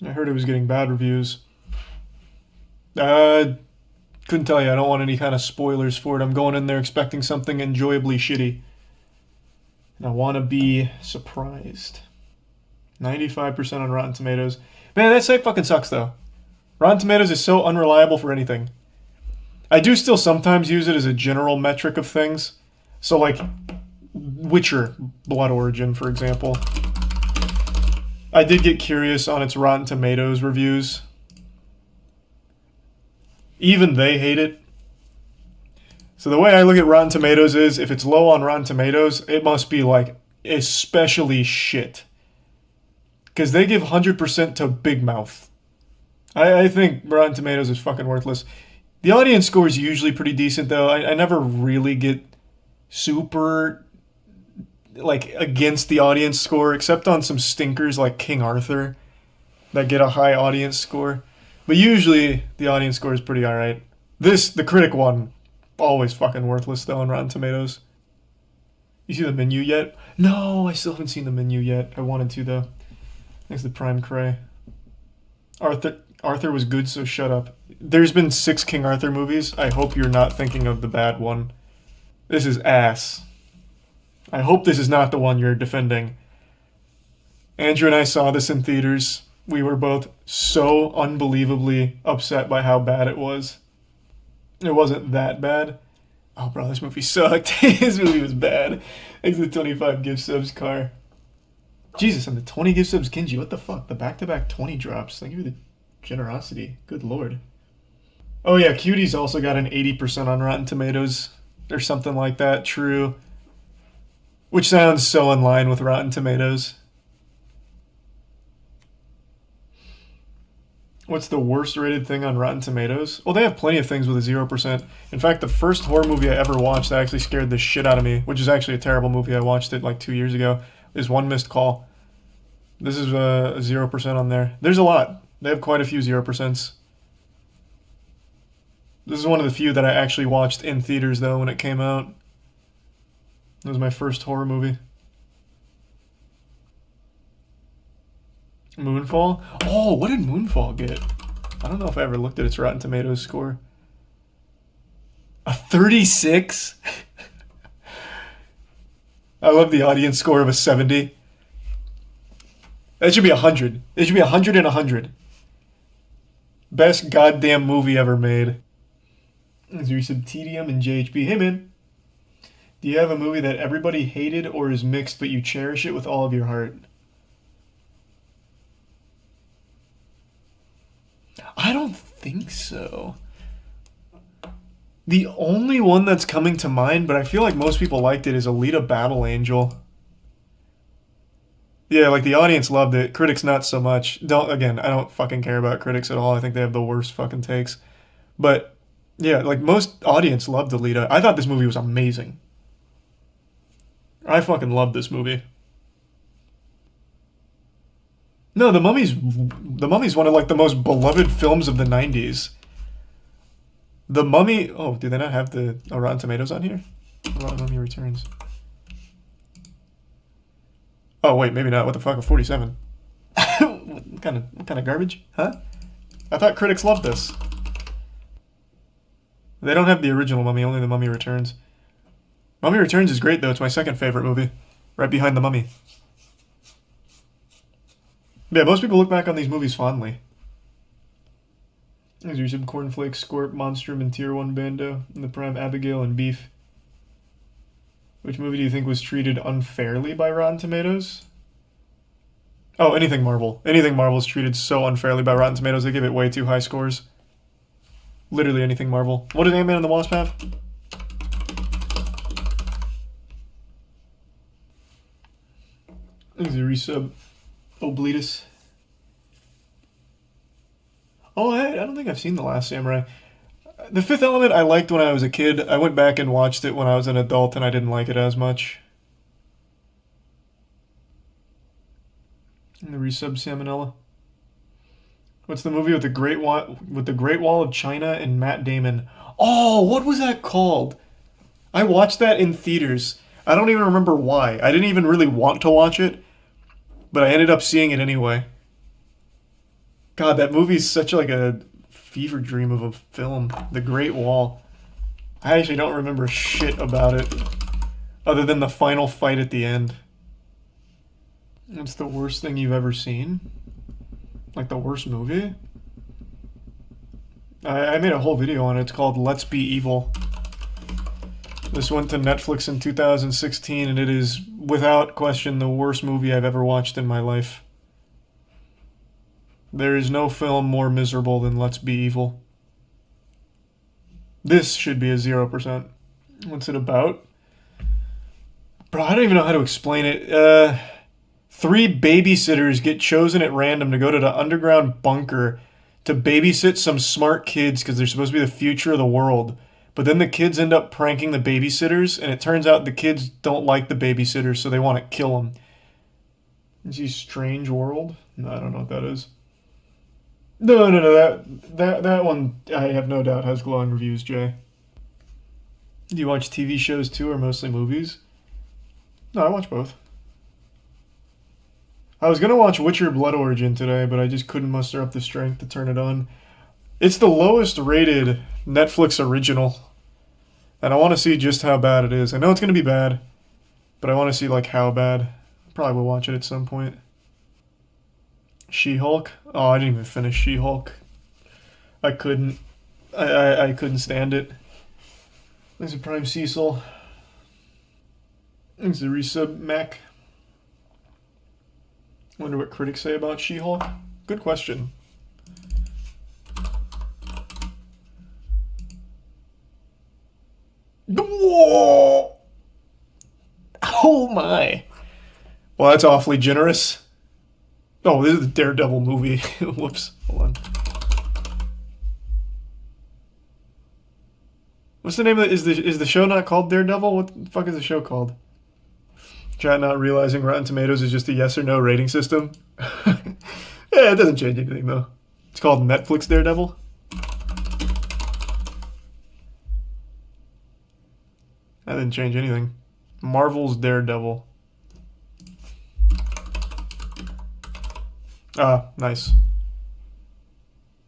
I heard it was getting bad reviews. Uh, couldn't tell you. I don't want any kind of spoilers for it. I'm going in there expecting something enjoyably shitty. And I want to be surprised. 95% on Rotten Tomatoes. Man, that site fucking sucks though. Rotten Tomatoes is so unreliable for anything. I do still sometimes use it as a general metric of things. So like Witcher Blood Origin, for example. I did get curious on its Rotten Tomatoes reviews. Even they hate it. So the way I look at Rotten Tomatoes is, if it's low on Rotten Tomatoes, it must be like especially shit. Because they give 100% to Big Mouth. I think Rotten Tomatoes is fucking worthless. The audience score is usually pretty decent though. I never really get super like against the audience score, except on some stinkers like King Arthur that get a high audience score. But usually the audience score is pretty alright. The critic one, always fucking worthless though on Rotten Tomatoes. You see the menu yet? No, I still haven't seen the menu yet. I wanted to though. Thanks to Prime Cray. Arthur was good, so shut up. There's been 6 King Arthur movies. I hope you're not thinking of the bad one. This is ass. I hope this is not the one you're defending. Andrew and I saw this in theaters. We were both so unbelievably upset by how bad it was. It wasn't that bad. Oh, bro, this movie sucked. This movie was bad. Thanks to the 25 gift subs, Car. Jesus, and the 20 gift subs, Kinji. What the fuck? The back-to-back 20 drops. Thank you for the generosity. Good lord. Oh yeah, Cutie's also got an 80% on Rotten Tomatoes. Or something like that. True. Which sounds so in line with Rotten Tomatoes. What's the worst rated thing on Rotten Tomatoes? Well, they have plenty of things with a 0%. In fact, the first horror movie I ever watched that actually scared the shit out of me, which is actually a terrible movie. I watched it like 2 years ago, is One Missed Call. This is a 0% on there. There's a lot. They have quite a few 0%s. This is one of the few that I actually watched in theaters, though, when it came out. It was my first horror movie. Moonfall? Oh, what did Moonfall get? I don't know if I ever looked at its Rotten Tomatoes score. A 36? I love the audience score of a 70. That should be 100. It should be 100 and 100. Best goddamn movie ever made. Is there some TDM and JHP? Hey man, do you have a movie that everybody hated or is mixed but you cherish it with all of your heart? I don't think so. The only one that's coming to mind, but I feel like most people liked it, is Alita Battle Angel. Yeah, like the audience loved it. Critics not so much. I don't fucking care about critics at all. I think they have the worst fucking takes. But yeah, like most audience loved Alita. I thought this movie was amazing. I fucking loved this movie. No, The Mummy's one of like the most beloved films of the 90s. The Mummy... Oh, do they not have the Rotten Tomatoes on here? Rotten Mummy Returns. Oh, wait, maybe not. What the fuck? A 47. What kind of garbage? Huh? I thought critics loved this. They don't have the original Mummy, only The Mummy Returns. Mummy Returns is great, though. It's my second favorite movie. Right behind The Mummy. Yeah, most people look back on these movies fondly. There's some Cornflakes, Scorp, Monstrum, and Tier 1 Bando, and the Prime Abigail and Beef. Which movie do you think was treated unfairly by Rotten Tomatoes? Oh, anything Marvel. Anything Marvel is treated so unfairly by Rotten Tomatoes, they give it way too high scores. Literally anything Marvel. What does Ant-Man and the Wasp have? There's a resub. Obletus. Oh, I don't think I've seen The Last Samurai. The Fifth Element I liked when I was a kid. I went back and watched it when I was an adult, and I didn't like it as much. And the resub Salmonella. What's the movie with the Great Wall of China and Matt Damon? Oh, what was that called? I watched that in theaters. I don't even remember why. I didn't even really want to watch it, but I ended up seeing it anyway. God, that movie's such like a fever dream of a film. The Great Wall. I actually don't remember shit about it, other than the final fight at the end. It's the worst thing you've ever seen? Like the worst movie? I made a whole video on it. It's called Let's Be Evil. This went to Netflix in 2016, and it is, without question, the worst movie I've ever watched in my life. There is no film more miserable than Let's Be Evil. This should be a 0%. What's it about? Bro, I don't even know how to explain it. 3 babysitters get chosen at random to go to the underground bunker to babysit some smart kids because they're supposed to be the future of the world. But then the kids end up pranking the babysitters, and it turns out the kids don't like the babysitters, so they want to kill them. Is he Strange World? No, I don't know what that is. No. That one, I have no doubt, has glowing reviews, Jay. Do you watch TV shows too, or mostly movies? No, I watch both. I was gonna watch Witcher Blood Origin today, but I just couldn't muster up the strength to turn it on. It's the lowest rated Netflix original, and I want to see just how bad it is. I know it's gonna be bad, but I want to see like how bad. Probably will watch it at some point. She-Hulk? Oh, I didn't even finish She-Hulk. I couldn't. I couldn't stand it. There's a Prime Cecil. There's a resub Mac. Wonder what critics say about She-Hulk. Good question. Whoa! Oh my. Well, that's awfully generous. Oh, this is the Daredevil movie. Whoops. Hold on. What's the name of it? Is the show not called Daredevil? What the fuck is the show called? Chat not realizing Rotten Tomatoes is just a yes or no rating system. Yeah, it doesn't change anything though. It's called Netflix Daredevil. That didn't change anything. Marvel's Daredevil. Ah, nice.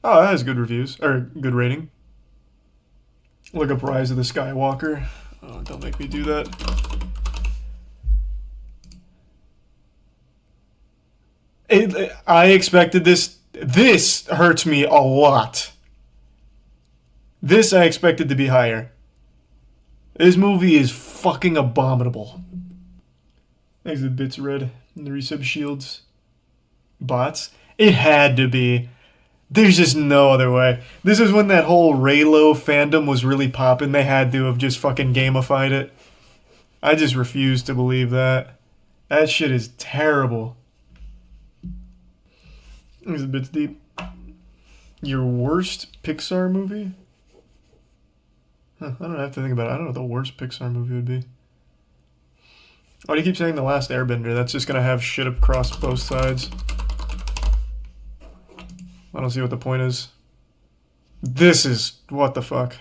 Oh, that has good reviews. Or good rating. Look up Rise of the Skywalker. Oh, don't make me do that. I expected this. This hurts me a lot. This I expected to be higher. This movie is fucking abominable. Exit bits red and the resub shields. Bots? It had to be. There's just no other way. This is when that whole Raylo fandom was really popping. They had to have just fucking gamified it. I just refuse to believe that. That shit is terrible. Exit bits deep. Your worst Pixar movie? Huh, I don't have to think about it. I don't know what the worst Pixar movie would be. Oh, you keep saying The Last Airbender. That's just gonna have shit across both sides. I don't see what the point is. This is what the fuck.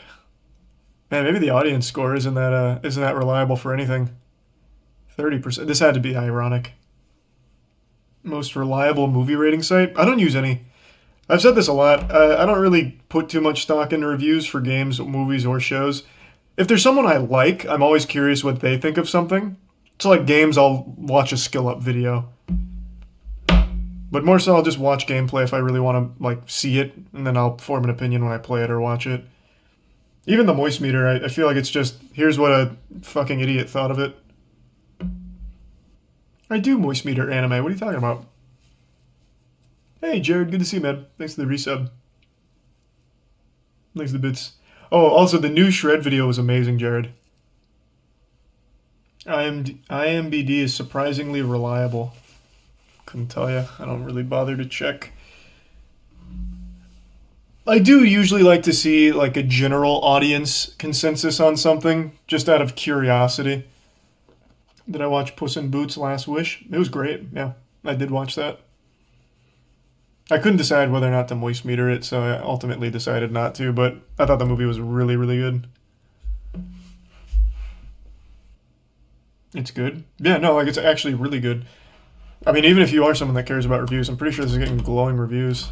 Man, maybe the audience score isn't that reliable for anything. 30%. This had to be ironic. Most reliable movie rating site? I don't use any. I've said this a lot. I don't really put too much stock into reviews for games, movies, or shows. If there's someone I like, I'm always curious what they think of something. So like games, I'll watch a skill up video. But more so, I'll just watch gameplay if I really want to like see it, and then I'll form an opinion when I play it or watch it. Even the moist meter, I feel like it's just, here's what a fucking idiot thought of it. I do moist meter anime. What are you talking about? Hey, Jared. Good to see you, man. Thanks for the resub. Thanks for the bits. Oh, also, the new Shred video was amazing, Jared. IMBD is surprisingly reliable. Couldn't tell you. I don't really bother to check. I do usually like to see like a general audience consensus on something, just out of curiosity. Did I watch Puss in Boots: Last Wish? It was great. Yeah, I did watch that. I couldn't decide whether or not to moist meter it, so I ultimately decided not to, but I thought the movie was really, really good. It's good? Yeah, no, like it's actually really good. I mean, even if you are someone that cares about reviews, I'm pretty sure this is getting glowing reviews.